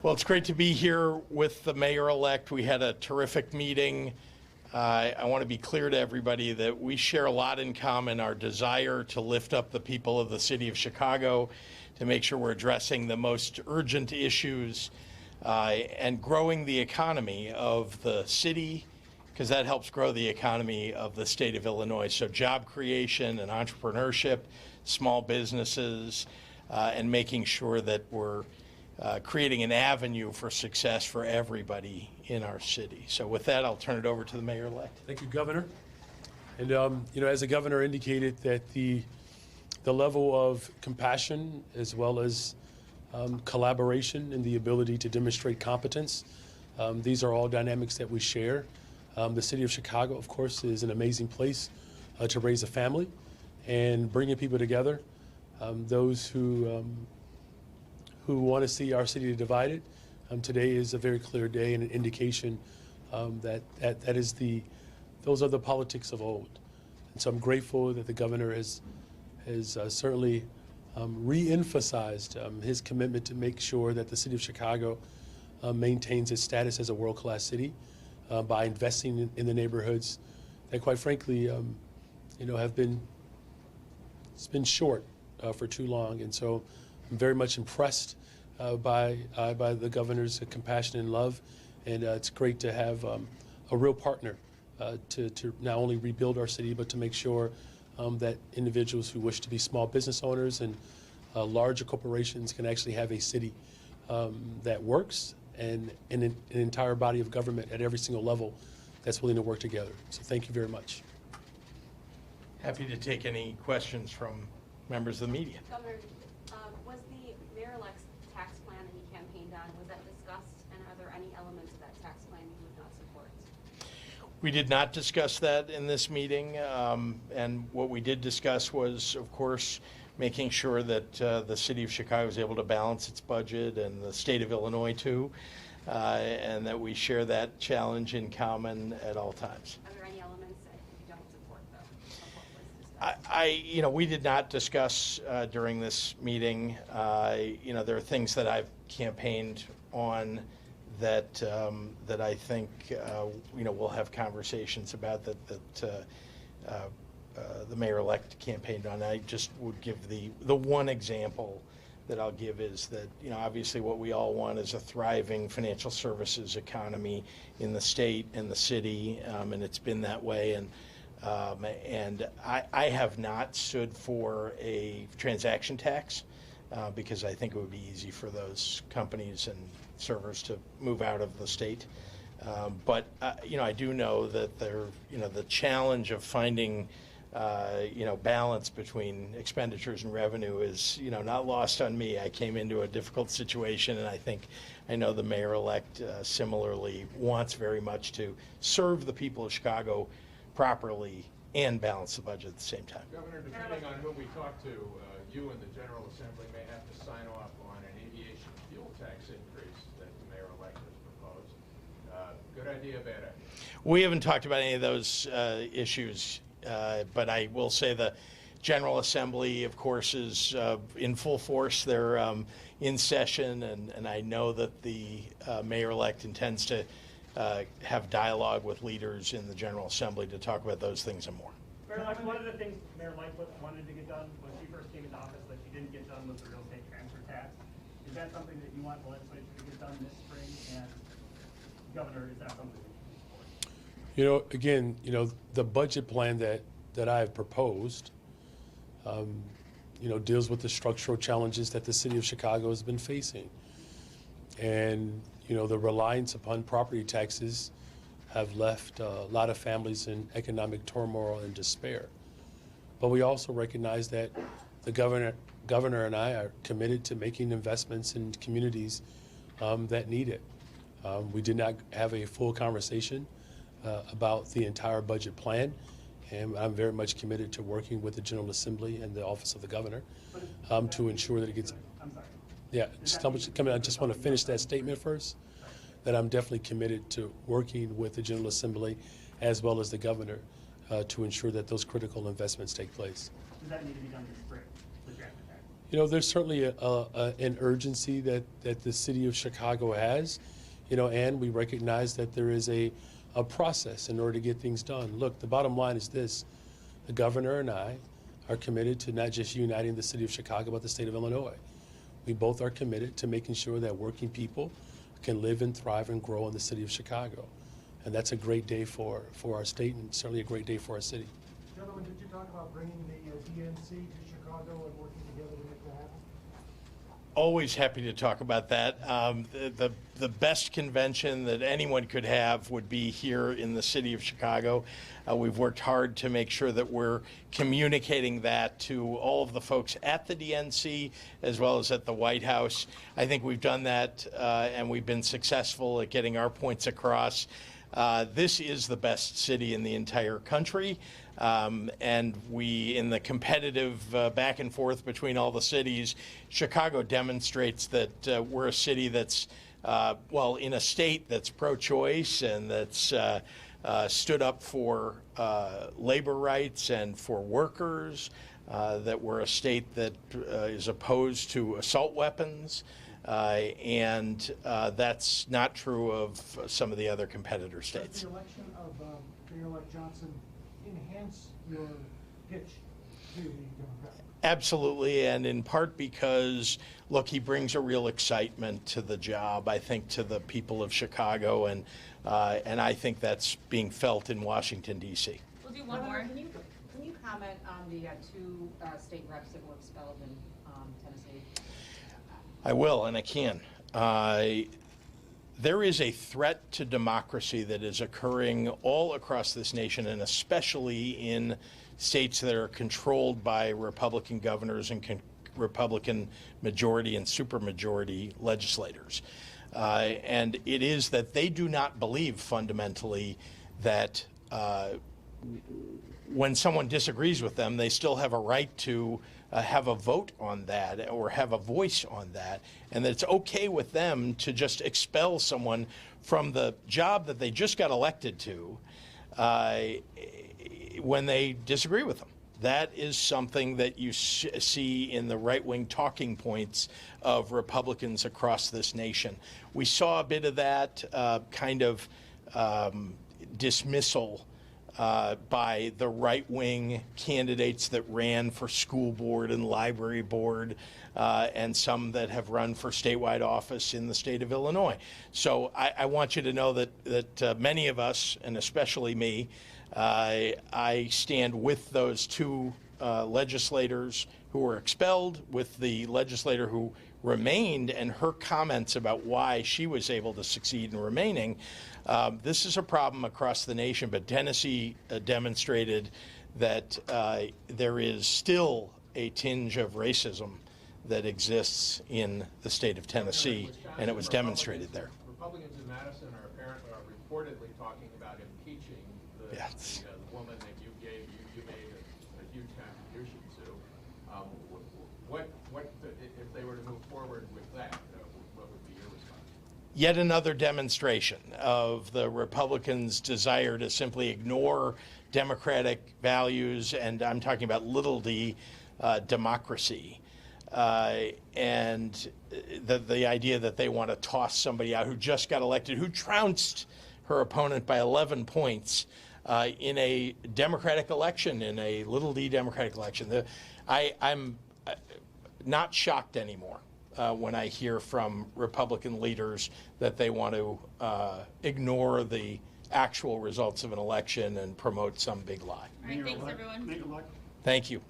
Well, it's great to be here with the mayor-elect. We had a terrific meeting. I want to be clear to everybody that we share a lot in common, our desire to lift up the people of the city of Chicago, to make sure we're addressing the most urgent issues and growing the economy of the city, because that helps grow the economy of the state of Illinois. So job creation and entrepreneurship, small businesses, and making sure that we're creating an avenue for success for everybody in our city. So with that, I'll turn it over to the mayor-elect. Thank you, Governor. And as the governor indicated, that the level of compassion as well as collaboration and the ability to demonstrate competence, these are all dynamics that we share. The city of Chicago, of course, is an amazing place to raise a family and bringing people together. Those who want to see our city divided, today is a very clear day and an indication those are the politics of old. And so I'm grateful that the governor has certainly re-emphasized his commitment to make sure that the city of Chicago maintains its status as a world-class city by investing in the neighborhoods that, quite frankly, have been short for too long. And so I'm very much impressed by the governor's compassion and love, and it's great to have a real partner to not only rebuild our city, but to make sure that individuals who wish to be small business owners and larger corporations can actually have a city that works and an entire body of government at every single level that's willing to work together. So thank you very much. Happy to take any questions from members of the media. Governor, was the mayor-elect's tax plan that he campaigned on, was that discussed, and are there any elements of that tax plan you would not support? We did not discuss that in this meeting, and what we did discuss was, of course, making sure that the city of Chicago is able to balance its budget, and the state of Illinois too, and that we share that challenge in common at all times. Are there any elements that you don't support, though, of what was discussed? We did not discuss during this meeting. There are things that I've campaigned on that I think we'll have conversations about that the mayor-elect campaigned on. I just would give the one example that I'll give is that obviously what we all want is a thriving financial services economy in the state and the city, and it's been that way. And I have not stood for a transaction tax because I think it would be easy for those companies and servers to move out of the state. But I do know that the challenge of finding balance between expenditures and revenue is not lost on me. I came into a difficult situation, and I know the mayor-elect similarly wants very much to serve the people of Chicago properly and balance the budget at the same time. Governor, depending on who we talk to, you and the General Assembly may have to sign off on an aviation fuel tax increase that the mayor-elect has proposed. Good idea, bad idea? We haven't talked about any of those issues, but I will say the General Assembly, of course, is in full force. They're in session, and I know that the mayor-elect intends to have dialogue with leaders in the General Assembly to talk about those things and more. Mayor-elect, one of the things Mayor Lightfoot wanted to get done when she first came into office that she didn't get done was the real estate transfer tax. Is that something that you want the legislature to get done this spring? And Governor, is that something that you support? Again, the budget plan that I've proposed, deals with the structural challenges that the city of Chicago has been facing. And, the reliance upon property taxes have left a lot of families in economic turmoil and despair. But we also recognize that the governor and I are committed to making investments in communities that need it. We did not have a full conversation about the entire budget plan, and I'm very much committed to working with the General Assembly and the Office of the Governor to ensure that it gets. I'm sorry. Yeah, I just want to finish that statement first, that I'm definitely committed to working with the General Assembly as well as the Governor to ensure that those critical investments take place. Does that need to be done this spring, the transfer tax? You know, there's certainly an urgency that the city of Chicago has, you know, and we recognize that there is a process in order to get things done. Look, the bottom line is this: the governor and I are committed to not just uniting the city of Chicago, but the state of Illinois. We both are committed to making sure that working people can live and thrive and grow in the city of Chicago. And that's a great day for our state, and certainly a great day for our city. Gentlemen, did you talk about bringing the DNC to Chicago and working together to make that happen? Always happy to talk about that. The best convention that anyone could have would be here in the city of Chicago. We've worked hard to make sure that we're communicating that to all of the folks at the DNC as well as at the White House. I think we've done that and we've been successful at getting our points across. This is the best city in the entire country. And we, in the competitive back and forth between all the cities, Chicago demonstrates that we're a city that's, well, in a state that's pro-choice and that's stood up for labor rights and for workers, that we're a state that is opposed to assault weapons. And that's not true of some of the other competitor states. Does the election of Mayor-elect Johnson enhance your pitch to the Democrats? Absolutely, and in part because, look, he brings a real excitement to the job, I think, to the people of Chicago, and I think that's being felt in Washington, D.C. We'll do one more. Can you comment on the two state reps that were expelled in Tennessee? I will, and I can. There is a threat to democracy that is occurring all across this nation, and especially in states that are controlled by Republican governors and Republican majority and supermajority legislators. And it is that they do not believe fundamentally that when someone disagrees with them, they still have a right to have a vote on that or have a voice on that, and that it's okay with them to just expel someone from the job that they just got elected to when they disagree with them. That is something that you see in the right-wing talking points of Republicans across this nation. We saw a bit of that kind of dismissal by the right-wing candidates that ran for school board and library board, and some that have run for statewide office in the state of Illinois. So I want you to know that many of us, and especially me, I stand with those two legislators who were expelled, with the legislator who remained, and her comments about why she was able to succeed in remaining. This is a problem across the nation, but Tennessee demonstrated that there is still a tinge of racism that exists in the state of Tennessee, and it was demonstrated there. Republicans in Madison are apparently reportedly talking about impeaching the woman that you made a huge contribution to. What if they were to move forward with that? What would be your response? Yet another demonstration of the Republicans' desire to simply ignore democratic values, and I'm talking about little d democracy, and the idea that they want to toss somebody out who just got elected, who trounced her opponent by 11 points in a Democratic election, in a little d Democratic election. I'm not shocked anymore when I hear from Republican leaders that they want to ignore the actual results of an election and promote some big lie. All right, thanks, everyone. Make it luck. Thank you.